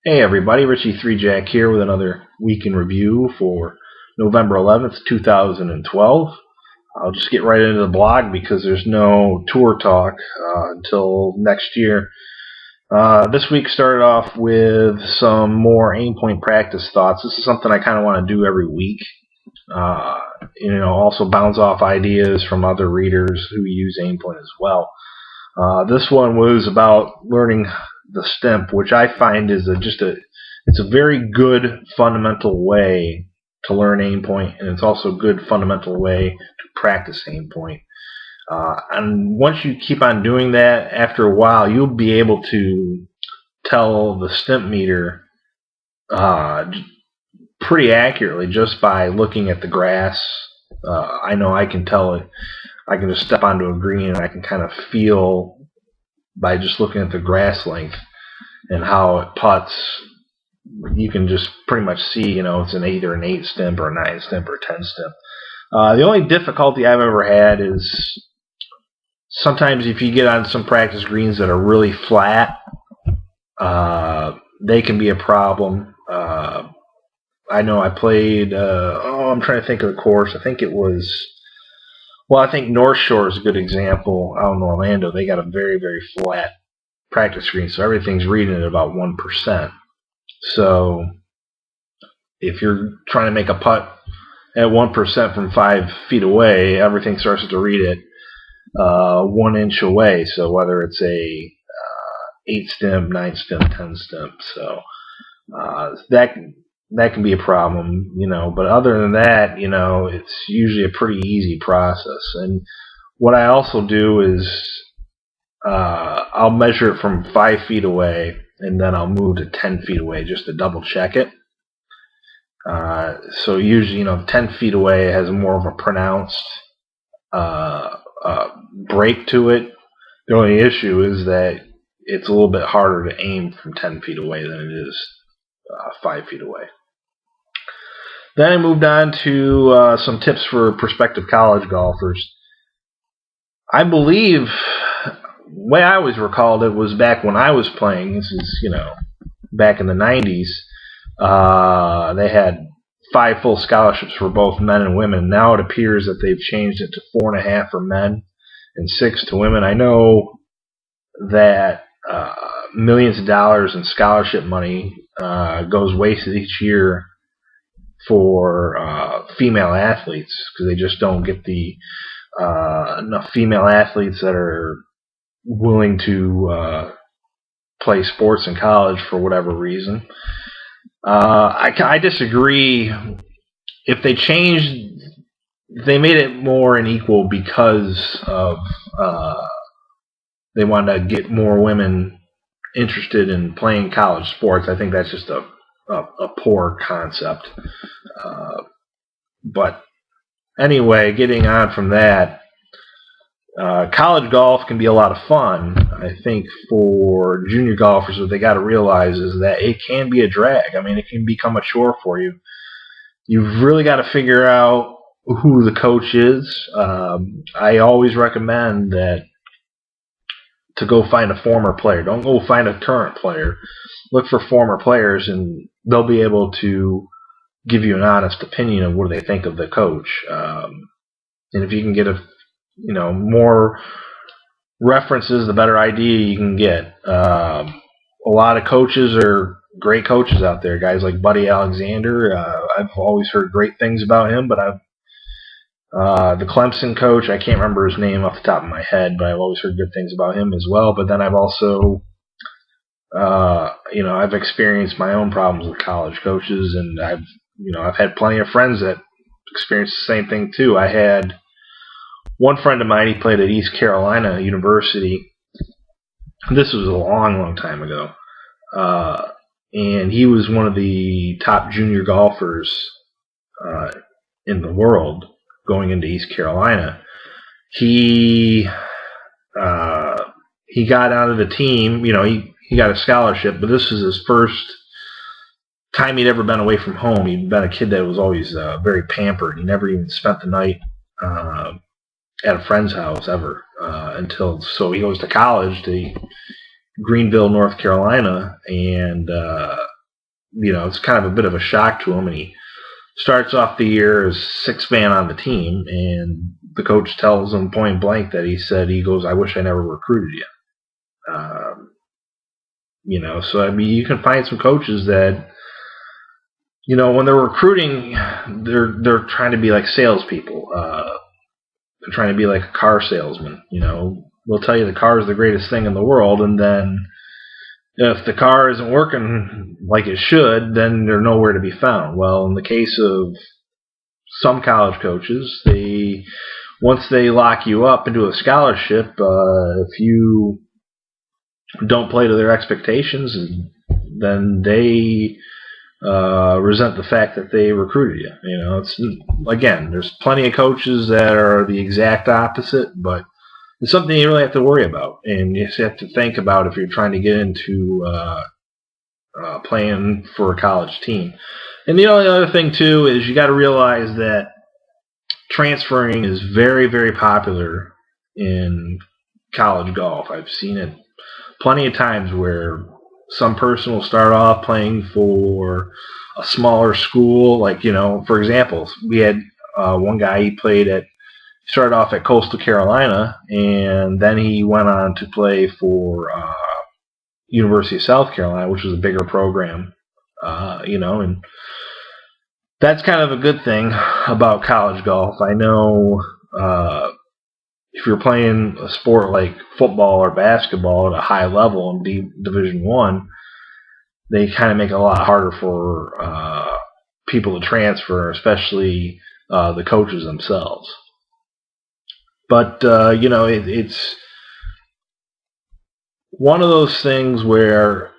Hey everybody, Richie 3Jack here with another week in review for November 11th, 2012. I'll just get right into the blog because there's no tour talk until next year. This week started off with some more AimPoint Practice thoughts. This is something I kind of want to do every week. Also bounce off ideas from other readers who use AimPoint as well. This one was about learning the stimp, which I find is it's a very good fundamental way to learn AimPoint, and it's also a good fundamental way to practice AimPoint. And once you keep on doing that, after a while, you'll be able to tell the stimp meter pretty accurately just by looking at the grass. I know I can tell it. I can just step onto a green and I can kind of feel by just looking at the grass length and how it putts. You can just pretty much see, it's either an 8 stimp or a 9 stimp or a 10 stimp. The only difficulty I've ever had is sometimes if you get on some practice greens that are really flat, they can be a problem. I know I played, I'm trying to think of the course. I think North Shore is a good example. Out in Orlando, they got a very, very flat practice green, so everything's reading at about 1%. So if you're trying to make a putt at 1% from 5 feet away, everything starts to read it 1 inch away. So whether it's a 8 stimp, 9 stimp, 10 stimp, so that can be a problem, But other than that, it's usually a pretty easy process. And what I also do is I'll measure it from 5 feet away, and then I'll move to 10 feet away just to double check it. So usually, 10 feet away has more of a pronounced break to it. The only issue is that it's a little bit harder to aim from 10 feet away than it is 5 feet away. Then I moved on to some tips for prospective college golfers. I believe, the way I always recalled it was back when I was playing. This is, back in the 90s. They had 5 full scholarships for both men and women. Now it appears that they've changed it to 4.5 for men and 6 to women. I know that millions of dollars in scholarship money goes wasted each year for female athletes because they just don't get the enough female athletes that are willing to play sports in college for whatever reason. I disagree. If they made it more unequal because of they wanted to get more women interested in playing college sports. I think that's just a poor concept. But anyway, getting on from that, college golf can be a lot of fun. I think for junior golfers, what they got to realize is that it can be a drag. I mean, it can become a chore for you. You've really got to figure out who the coach is. I always recommend that to go find a former player. Don't go find a current player. Look for former players, and they'll be able to give you an honest opinion of what they think of the coach. And if you can get more references, the better idea you can get. A lot of coaches are great coaches out there. Guys like Buddy Alexander, I've always heard great things about him, but the Clemson coach, I can't remember his name off the top of my head, but I've always heard good things about him as well. But then I've also, I've experienced my own problems with college coaches, and I've had plenty of friends that experienced the same thing too. I had one friend of mine, he played at East Carolina University. This was a long, long time ago. And he was one of the top junior golfers in the world going into East Carolina. He got out of the team. He got a scholarship, but this was his first time he'd ever been away from home. He'd been a kid that was always very pampered. He never even spent the night at a friend's house ever so he goes to college to Greenville, North Carolina, and it's kind of a bit of a shock to him, and he starts off the year as sixth man on the team, and the coach tells him point blank that he goes, I wish I never recruited you. So I mean, you can find some coaches that, when they're recruiting, they're trying to be like salespeople. They're trying to be like a car salesman. They'll tell you the car is the greatest thing in the world, and then if the car isn't working like it should, then they're nowhere to be found. Well, in the case of some college coaches, once they lock you up into a scholarship, if you don't play to their expectations, then they resent the fact that they recruited you. There's plenty of coaches that are the exact opposite, but it's something you really have to worry about, and you just have to think about if you're trying to get into playing for a college team. And the other thing too is you got to realize that transferring is very, very popular in college golf. I've seen it plenty of times where some person will start off playing for a smaller school. Like, for example, we had one guy, he started off at Coastal Carolina, and then he went on to play for University of South Carolina, which was a bigger program, and that's kind of a good thing about college golf. I know if you're playing a sport like football or basketball at a high level in Division I, they kind of make it a lot harder for people to transfer, especially the coaches themselves. But, it's one of those things where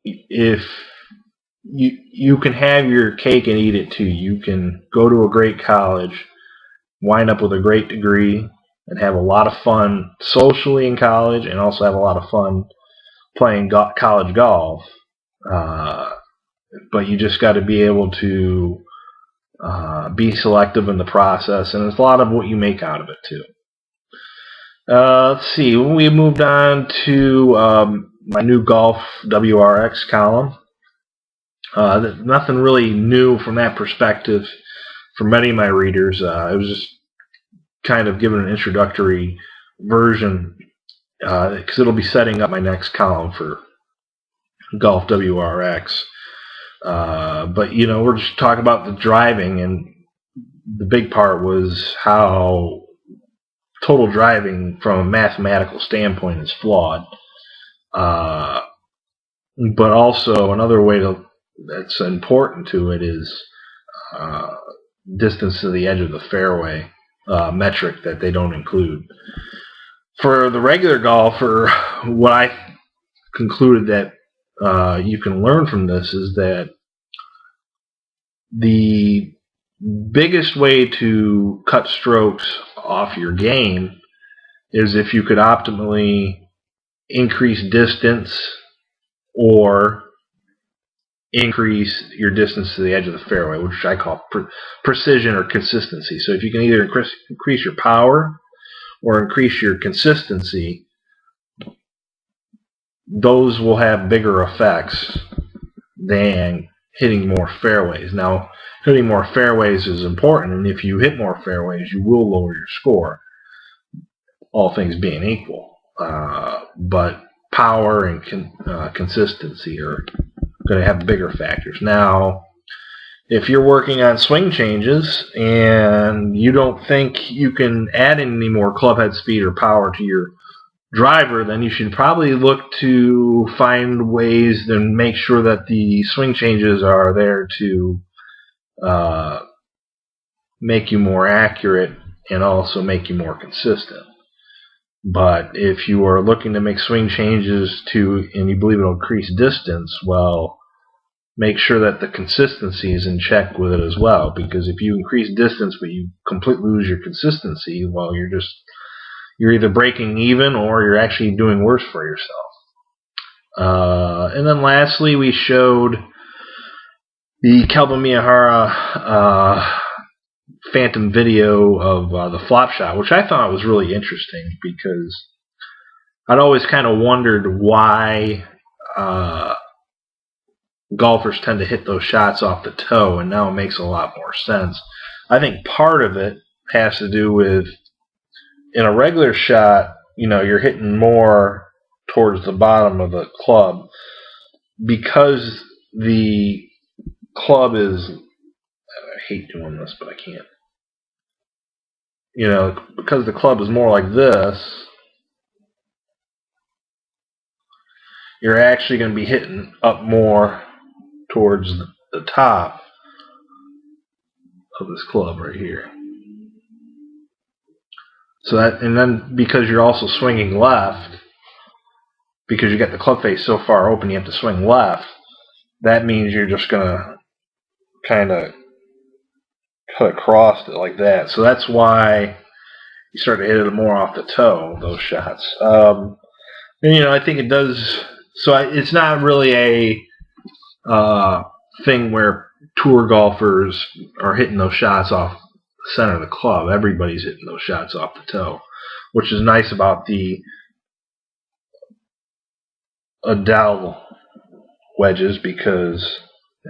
if you can have your cake and eat it too. You can go to a great college, wind up with a great degree, and have a lot of fun socially in college, and also have a lot of fun playing college golf. But you just got to be able to be selective in the process, and it's a lot of what you make out of it too. Let's see. We moved on to my new Golf WRX column. Nothing really new from that perspective for many of my readers. It was just kind of given an introductory version because it'll be setting up my next column for Golf WRX. But we're just talking about the driving, and the big part was how total driving from a mathematical standpoint is flawed. But also another way that's important to it is distance to the edge of the fairway metric that they don't include. For the regular golfer, what I concluded that you can learn from this is that the biggest way to cut strokes off your game is if you could optimally increase distance or increase your distance to the edge of the fairway, which I call precision or consistency. So if you can either increase your power or increase your consistency, those will have bigger effects than hitting more fairways. Now, hitting more fairways is important, and if you hit more fairways, you will lower your score, all things being equal. But power and consistency are going to have bigger factors. Now, if you're working on swing changes and you don't think you can add any more clubhead speed or power to your driver, then you should probably look to find ways to make sure that the swing changes are there to make you more accurate and also make you more consistent. But if you are looking to make swing changes and you believe it'll increase distance, well, make sure that the consistency is in check with it as well. Because if you increase distance but you completely lose your consistency, well, you're either breaking even or you're actually doing worse for yourself. And then lastly, we showed the Kelvin Miyahara phantom video of the flop shot, which I thought was really interesting because I'd always kind of wondered why golfers tend to hit those shots off the toe, and now it makes a lot more sense. I think part of it has to do with, in a regular shot, you're hitting more towards the bottom of the club because the club is, I hate doing this, but I can't. Because the club is more like this, you're actually going to be hitting up more towards the top of this club right here. So that, and then because you're also swinging left, because you got the club face so far open, you have to swing left. That means you're just going to kind of cut across it like that. So that's why you start to hit it more off the toe, those shots. And, I think it does. So it's not really a thing where tour golfers are hitting those shots off the center of the club. Everybody's hitting those shots off the toe, which is nice about the Adele wedges, because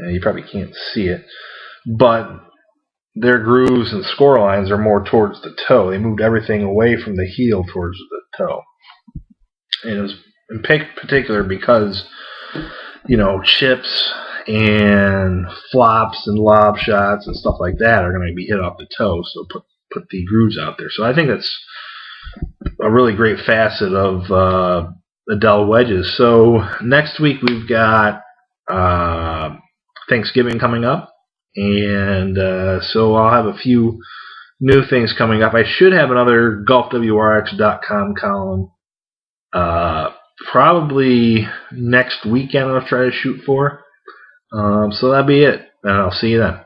you probably can't see it, but their grooves and score lines are more towards the toe. They moved everything away from the heel towards the toe. And it was in particular because, chips and flops and lob shots and stuff like that are going to be hit off the toe, so put the grooves out there. So I think that's a really great facet of Adele wedges. So next week we've got Thanksgiving coming up, and so I'll have a few new things coming up. I should have another golfwrx.com column probably next weekend I'll try to shoot for. So that'll be it, and I'll see you then.